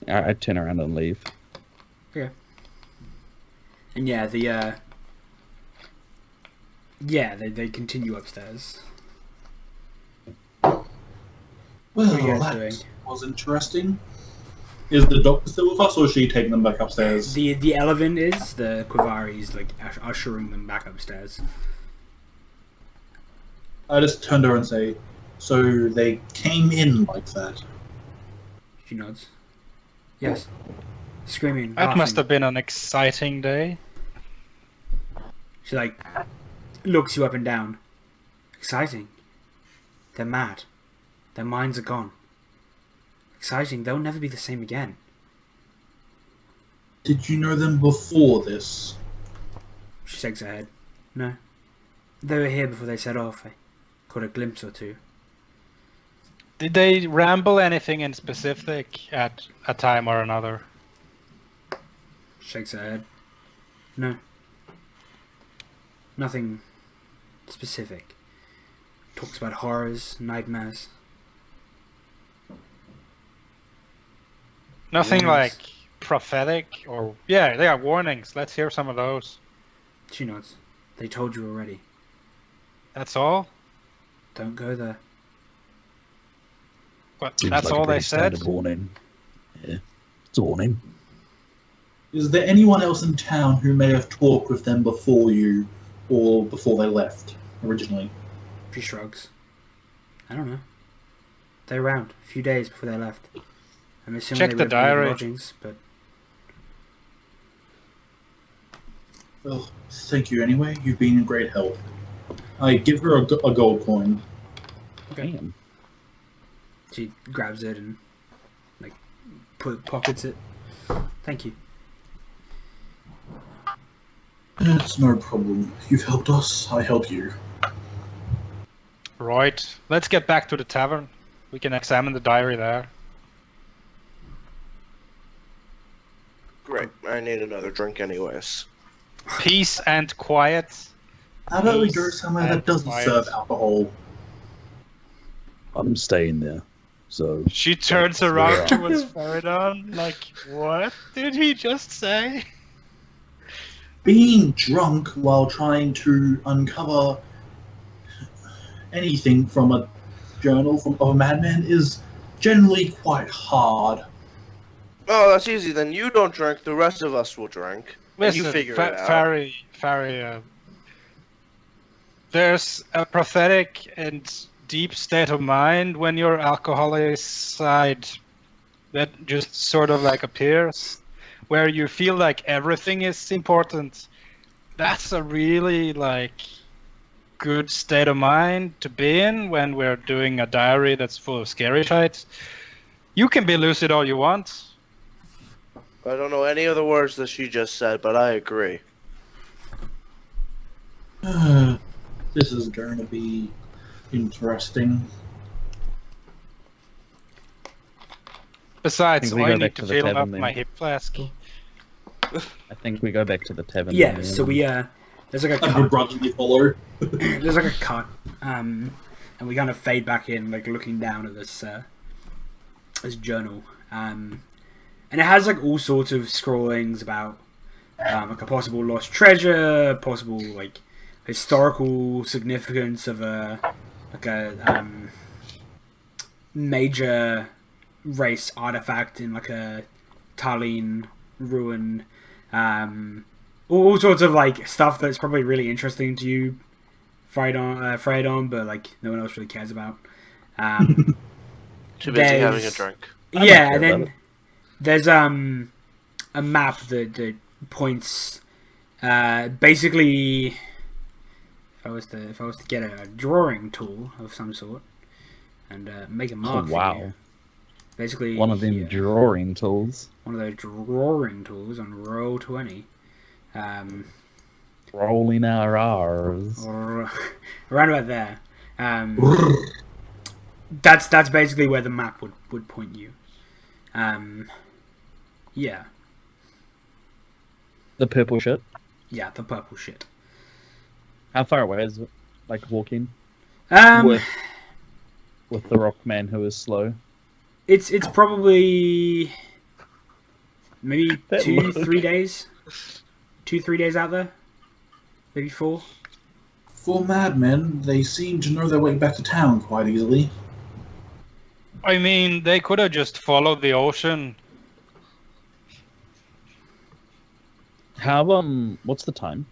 I turn around and leave. Okay. And yeah, they continue upstairs. Well, What are you guys that doing? was interesting. Is the doctor still with us, or is she taking them back upstairs? The Elevin is, the Quivari like ushering them back upstairs. I just turn to her and say, "So they came in like that." She nods. Yes. Screaming. That must laughing. have been an exciting day. She like looks you up and down. Exciting. They're mad. Their minds are gone. Exciting. They'll never be the same again. Did you know them before this? She shakes her head. No. They were here before they set off. I caught a glimpse or two. Did they ramble anything in specific at a time or another? Shakes her head. No. Nothing specific. Talks about horrors, nightmares. Nothing Warnings. like prophetic or yeah, they are warnings. Let's hear some of those. She nods. They told you already. That's all? Don't go there. But Seems that's like a all they pretty said? standard warning. Yeah, it's a warning. Is there anyone else in town who may have talked with them before you, or before they left originally? She shrugs. I don't know. They're around a few days before they left. I'm assuming Check they the would have been in diary. lodgings, but Well, thank you anyway. You've been a great help. I give her a gold coin. Damn. she grabs it and like pockets it. Thank you. It's no problem. You've helped us. I help you. Right. Let's get back to the tavern. We can examine the diary there. Great. I need another drink anyways. Peace and quiet. How about we Peace go somewhere and that doesn't quiet. serve alcohol? I'm staying there. So She turns That's around where- towards Faradon, like, what did he just say? Being drunk while trying to uncover anything from a journal of a madman is generally quite hard. Oh, that's easy. Then you don't drink. The rest of us will drink. And you Listen, figure it out. Fari, there's a prophetic and deep state of mind when your alcoholic side that just sort of like appears, where you feel like everything is important. That's a really like good state of mind to be in when we're doing a diary that's full of scary shit. You can be lucid all you want. I don't know any of the words that she just said, but I agree. This is going to be interesting. Besides, think we I go need back to to the fill up tavern then. my hip flask. I think we go back to the tavern. Yeah. then, So we there's like a I cut. begrudgingly follow. There's like a cut, and we kind of fade back in, like looking down at this journal, and it has like all sorts of scrawlings about like a possible lost treasure, possible like historical significance of a major race artifact in like a Tallinn ruin. All sorts of like stuff that's probably really interesting to you, Freydon, but like no one else really cares about. Too busy having a There's- drink. I Yeah, don't and care about then there's a map that points basically. If I was to get a drawing tool of some sort and make a Oh mark. for wow! you, basically One of them here. drawing tools. One of those drawing tools on roll 20. Rolling our R's. Or around about there. That's basically where the map would point you. Yeah, The purple shit. yeah, the purple shit. How far away is it? Like walking With with the rock man who is slow. it's probably maybe That 2-3 days. 2-3 days out there, maybe 4. For madmen, they seem to know their way back to town quite easily. I mean, they could have just followed the ocean. How what's the time?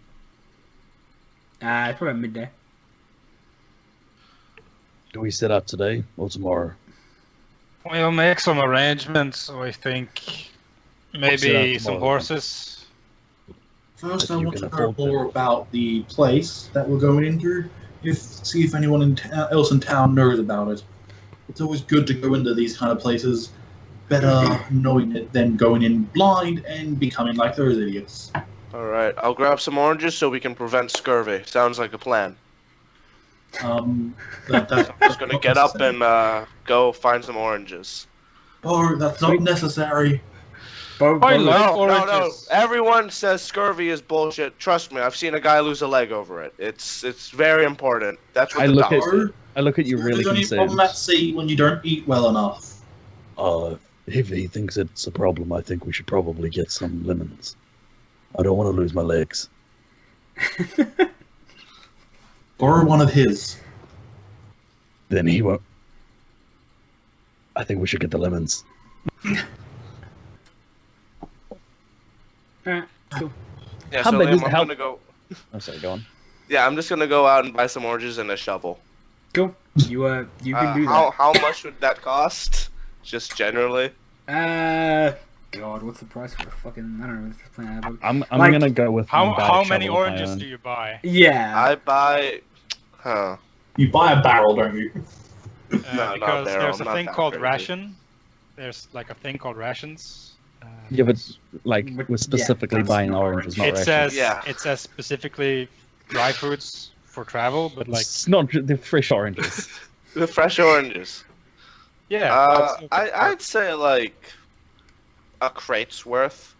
It's probably midday. Do we set up today or tomorrow? We'll make some arrangements, I think. set Maybe out some tomorrow then. horses. First, If I you want can to know afford more about the place that we're going into. See if anyone else in town knows about it. It's always good to go into these kind of places. Better knowing it than going in blind and becoming like those idiots. All right, I'll grab some oranges so we can prevent scurvy. Sounds like a plan. That's Just gonna get up and go find some oranges. Oh, that's not Sweet. necessary. I like No, no, no. oranges. Everyone says scurvy is bullshit. Trust me, I've seen a guy lose a leg over it. It's very important. That's what I the look at- doctor. I look at you really There's only concerned. problem at sea when you don't eat well enough. If he thinks it's a problem, I think we should probably get some lemons. I don't want to lose my legs. Borrow one of his. Then he won't. I think we should get the lemons. Alright, cool. Yeah, How so big Liam, is- I'm how- gonna go. Oh, sorry, go on. Yeah, I'm just gonna go out and buy some oranges and a shovel. Cool. You can do How much would that cost? Just generally. that. God, what's the price for a fucking? I don't know. What's the plan? I'm Like, gonna go with How many shovel of my oranges own. do you buy? Yeah. I buy. Huh. You buy a barrel, don't you? No, not Because barrel, there's a not thing that called crazy. ration. There's like a thing called rations. Yeah, but like But- we're specifically that's buying not oranges, orange. not It rations. says Yeah. it says specifically dry foods for travel, but like It's not the fresh oranges. The fresh oranges. yeah, I'd say like a crate's worth.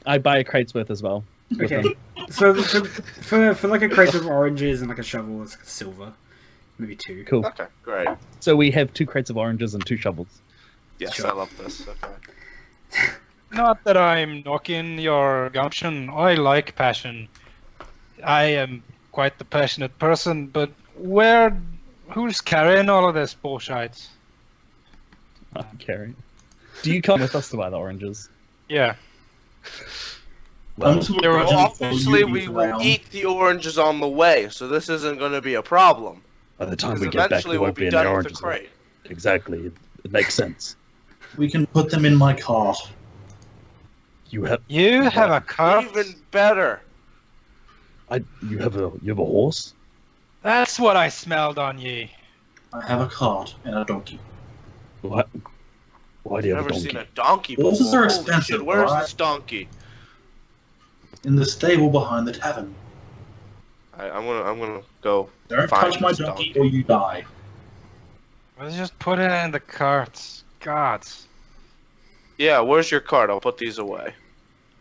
I buy a crate's worth as well. with Okay. them. So for like a crate of oranges and like a shovel, it's silver, maybe 2. Cool. Okay, great. So we have 2 crates of oranges and 2 shovels. Yes, Sure. I love this. Okay. not that I'm knocking your gumption. I like passion. I am quite the passionate person, but who's carrying all of this bullshit? I'm carrying. Do you come with us to buy the oranges? Yeah. I'm so There were- begrudging Well, for obviously you we these will around. eat the oranges on the way, so this isn't going to be a problem. By the time Because we get back, eventually there we'll won't be be any done with the oranges. left. crate. Exactly. It makes sense. We can put them in my car. You have You have a cart. Even better. you have a horse. That's what I smelled on you. I have a cart and a donkey. What? Why do you I've have a never donkey? seen a donkey before. Horses are Holy expensive, shit, where's right? this donkey? In the stable behind the tavern. I'm gonna go. Don't Find touch my this donkey donkey. or you die. Let's just put it in the cart. God. Yeah, where's your cart? I'll put these away.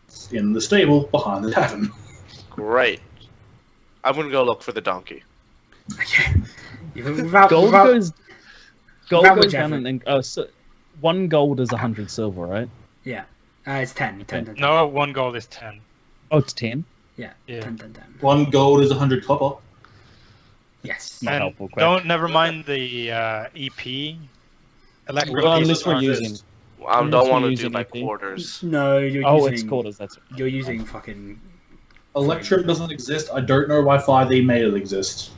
It's in the stable behind the tavern. Great. I'm gonna go look for the donkey. Okay. Without, Gold without, goes without much down effort. and so 1 gold is 100 silver, right? it's 10. 10. No, 1 gold is 10. Oh, it's 10. Yeah. Yeah. 10. 1 gold is 100 copper. Yes. Not And helpful, quick. don't never mind the EP. Electric Well, pieces unless we're are using. just- I Unless don't we're want to do using my EP. quarters. No, you're Oh, using. it's quarters. That's You're using fucking. Electrum doesn't exist. I don't know why 5e made it exist.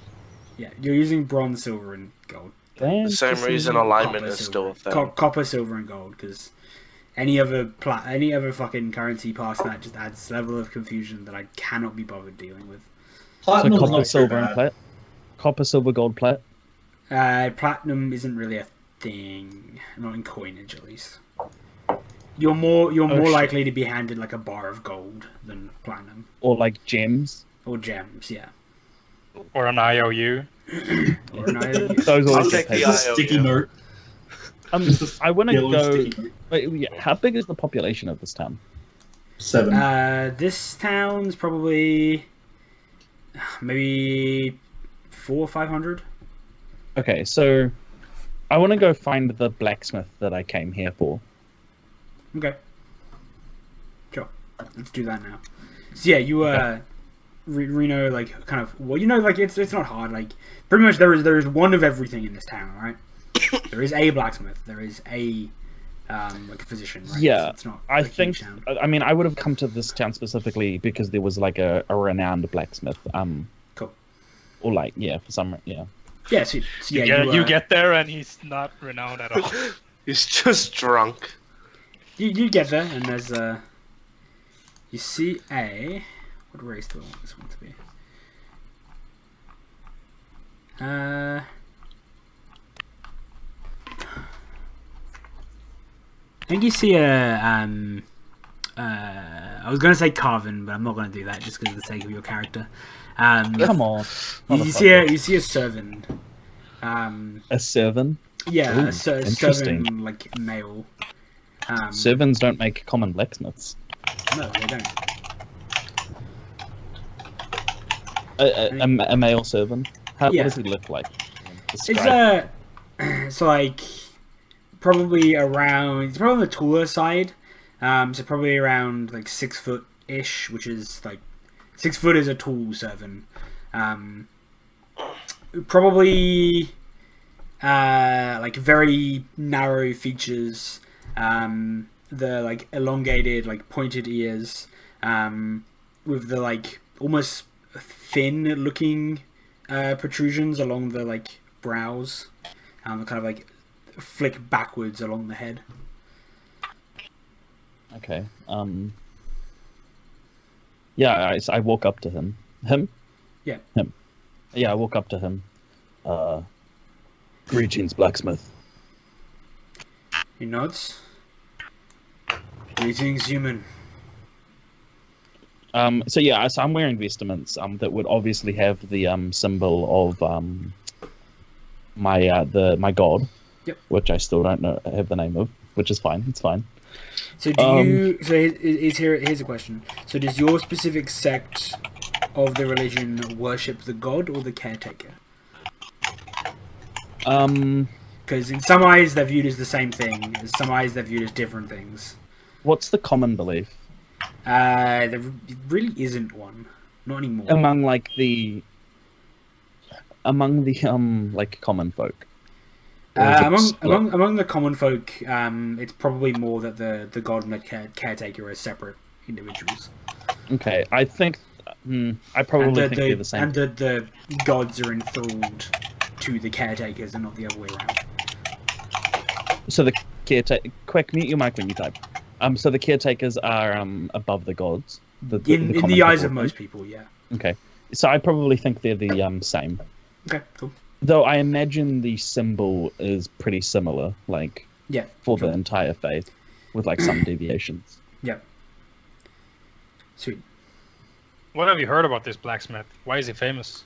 Yeah, you're using bronze, silver, and gold. The same reason alignment is still a thing. Copper, silver, and gold. Because any other fucking currency past that just adds a level of confusion that I cannot be bothered dealing with. So Platinum's copper, not so silver, and bad. plat. Copper, silver, gold, plat. Platinum isn't really a thing, not in coinage at least. You're more shit. likely to be handed like a bar of gold than platinum Or like gems. or gems. Yeah. or an IOU. Or an IOU. Those I'll always take get the paid. IOU. Sticky note. I want to Yellow go. sticky note. Wait, yeah, how big is the population of this town? 7. This town's probably maybe 400 or 500. Okay, so I want to go find the blacksmith that I came here for. Okay. Sure. Let's do that now. So yeah, you Reno, like kind of like it's not hard. Like pretty much there is one of everything in this town, right? There is a blacksmith. There is a like a physician. Right? Yeah, it's not. I a huge think. town. I mean, I would have come to this town specifically because there was like a renowned blacksmith. Cool. Or like for some yeah. Yeah. So yeah, You get there and he's not renowned at all. He's just drunk. you get there and there's you see a What race do I want this one to be? I think you see I was going to say Carvin, but I'm not going to do that just because of the sake of your character. Come on. You see a servant. A servant? Yeah, Ooh, a servant, like male. Servants don't make common blacksmiths. No, they don't. A male servant? What Yeah. does he look like? It's Describe. it's like probably around. It's probably on the taller side. So probably around like 6 foot ish, which is like 6 foot is a tall servant. Probably like very narrow features. The like elongated, like pointed ears. With the like almost thin looking protrusions along the like brows. Kind of like flick backwards along the head. Okay. Yeah, I walk up to him. Him? Yeah. Him. Yeah, I walk up to him. Greetings, blacksmith. He nods. Greetings, human. So yeah, so I'm wearing vestments that would obviously have the symbol of my god. Yep. Which I still don't have the name of, which is fine. It's fine. So do you? So here's a question. So does your specific sect of the religion worship the god or the caretaker? Because in some eyes they're viewed as the same thing. In some eyes they're viewed as different things. What's the common belief There really isn't one. Not anymore. among the like common folk? Or is it split? Among the common folk, it's probably more that the god and the caretaker are separate individuals. Okay, I think I probably think they're the same. And the gods are enthralled to the caretakers and not the other way around. So the caretaker, quick, mute your mic when you type. So the caretakers are above the gods. In common the eyes people, of most people, yeah. Okay, so I probably think they're the same. Okay, cool. Though I imagine the symbol is pretty similar, like Yeah. for cool. the entire faith, with like some deviations. Yeah. Sweet. What have you heard about this blacksmith? Why is he famous?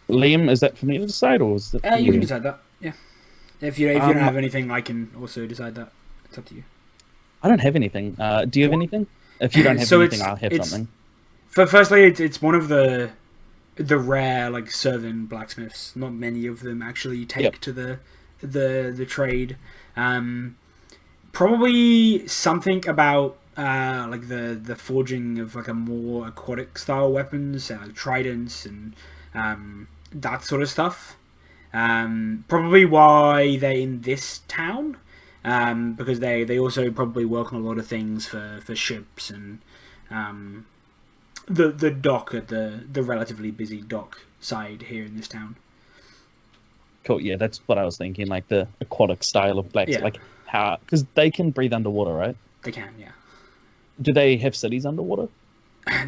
Liam, is that for me to decide, or is it? You can decide that. Yeah. If you don't have anything, I can also decide that. It's up to you. I don't have anything. Do you have anything? If you don't have So anything, I'll have it's- something. Firstly, it's one of the rare like servant blacksmiths. Not many of them actually take Yep. to the trade. Probably something about like the forging of like a more aquatic style weapons, like tridents and that sort of stuff. Probably why they're in this town, because they also probably work on a lot of things for ships and the dock at the relatively busy dock side here in this town. Cool. Yeah, that's what I was thinking. Like the aquatic style of blacks, Yeah. like how because they can breathe underwater, right? They can, yeah. Do they have cities underwater?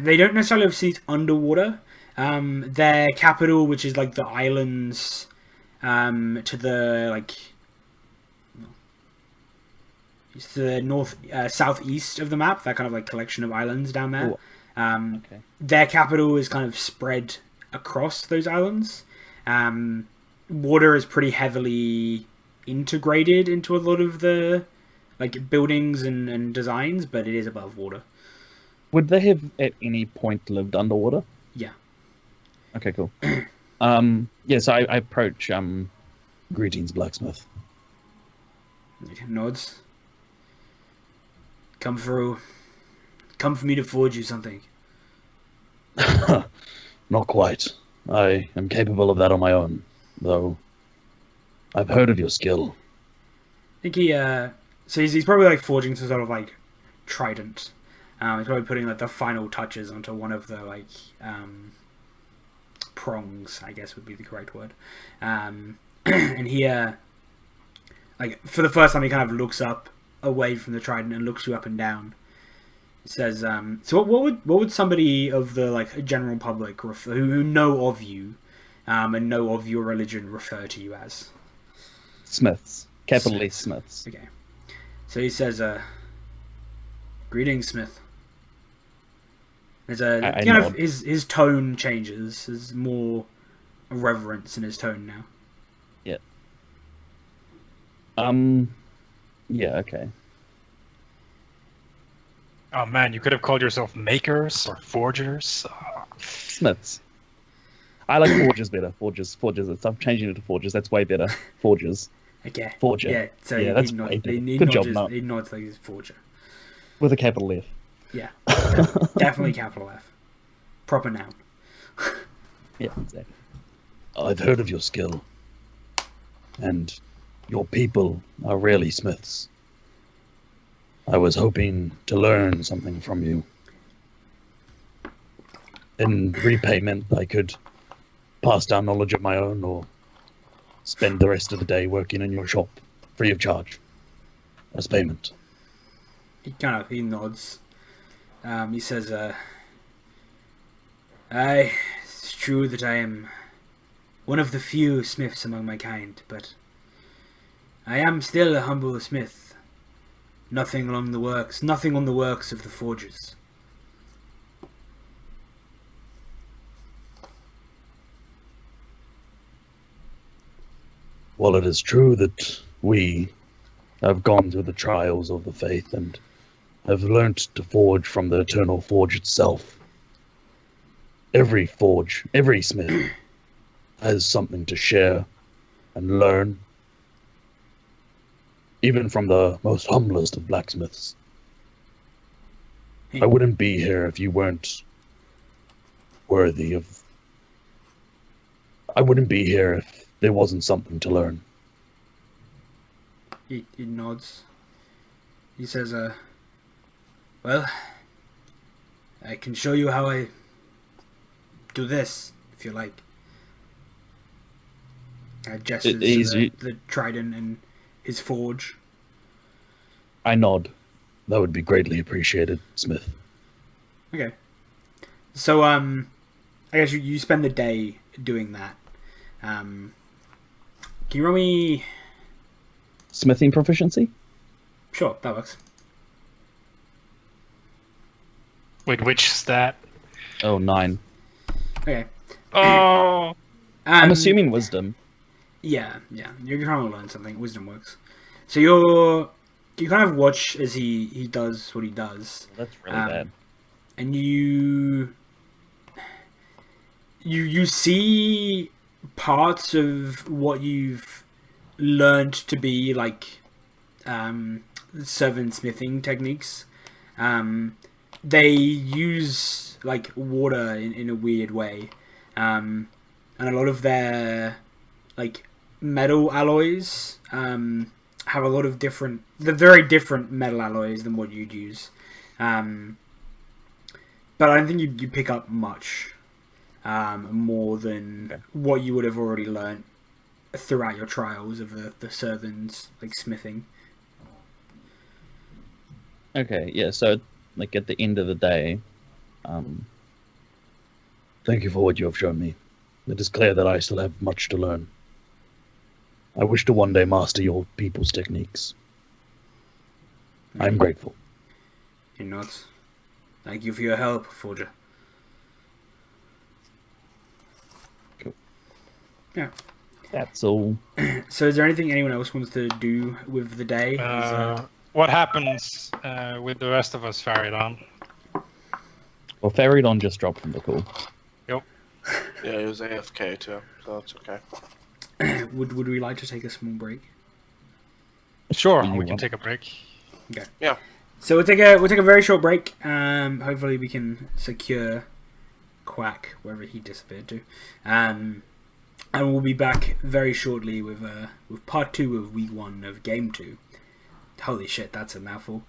They don't necessarily have cities underwater. Their capital, which is like the islands to the like it's the north southeast of the map, that kind of like collection of islands down there. Cool. Okay. Their capital is kind of spread across those islands. Water is pretty heavily integrated into a lot of the like buildings and designs, but it is above water. Would they have at any point lived underwater? Yeah. Okay, cool. Yeah, so I approach Greetings, blacksmith. It nods. Come through. Come for me to forge you something. Not quite. I am capable of that on my own, though I've heard of your skill. I think he so he's probably like forging some sort of like trident. He's probably putting like the final touches onto one of the like prongs, I guess would be the correct word. And he like for the first time he kind of looks up away from the trident and looks you up and down. It says, so what would somebody of the like general public who know of you, and know of your religion refer to you as? Smiths. Capital S Smiths. Okay. So he says, greetings, Smith. There's a I kind nod. of his tone changes. There's more reverence in his tone now. Yeah, okay. Oh man, you could have called yourself makers or forgers. Smiths. I like forgers better. Forgers. I'm changing it to forgers. That's way better. Forgers. Okay. Forger. Yeah. So Yeah, he that's nods, way better. he Good nods job, his- Mark. he nods like he's a forger. With a capital F. Yeah. Definitely capital F. Proper noun. Yeah, exactly. I've heard of your skill, and your people are really smiths. I was hoping to learn something from you. In repayment, I could pass down knowledge of my own or spend the rest of the day working in your shop free of charge as payment. He nods. He says, Aye, it's true that I am one of the few smiths among my kind, but I am still a humble smith. Nothing on the works of the forgers. Well, it is true that we have gone through the trials of the faith and have learnt to forge from the eternal forge itself. Every smith has something to share and learn, even from the most humblest of blacksmiths. I wouldn't be here if you weren't worthy of. I wouldn't be here if there wasn't something to learn. He nods. He says, well, I can show you how I do this, if you like. Gestures to the trident and his forge. I nod. That would be greatly appreciated, Smith. Okay. So, I guess you spend the day doing that. Can you roll me... Smithing proficiency? Sure, that works. Wait, which stat? Oh, 9. Okay. Oh, I'm assuming wisdom. Yeah. You're trying to learn something. Wisdom works. So you kind of watch as he does what he does. That's really bad. And you see parts of what you've learned to be like servant smithing techniques. They use like water in a weird way, and a lot of their like metal alloys have a lot of they're very different metal alloys than what you'd use. But I don't think you pick up much more than what you would have already learnt throughout your trials of the servants like smithing. Okay, yeah, so like at the end of the day, Thank you for what you have shown me. It is clear that I still have much to learn. I wish to one day master your people's techniques. I am grateful. You're not. Thank you for your help, Forger. Cool. Yeah. that's all. So is there anything anyone else wants to do with the day? what happens with the rest of us, Faridon? Well, Faridon just dropped from the call. Yeah, he was AFK too, so it's okay. Would we like to take a small break? Sure, You we can want- take a break. So we'll take a very short break. Hopefully we can secure Quack wherever he disappeared to, and we'll be back very shortly with part 2 of week 1 of game 2. Holy shit, that's a mouthful.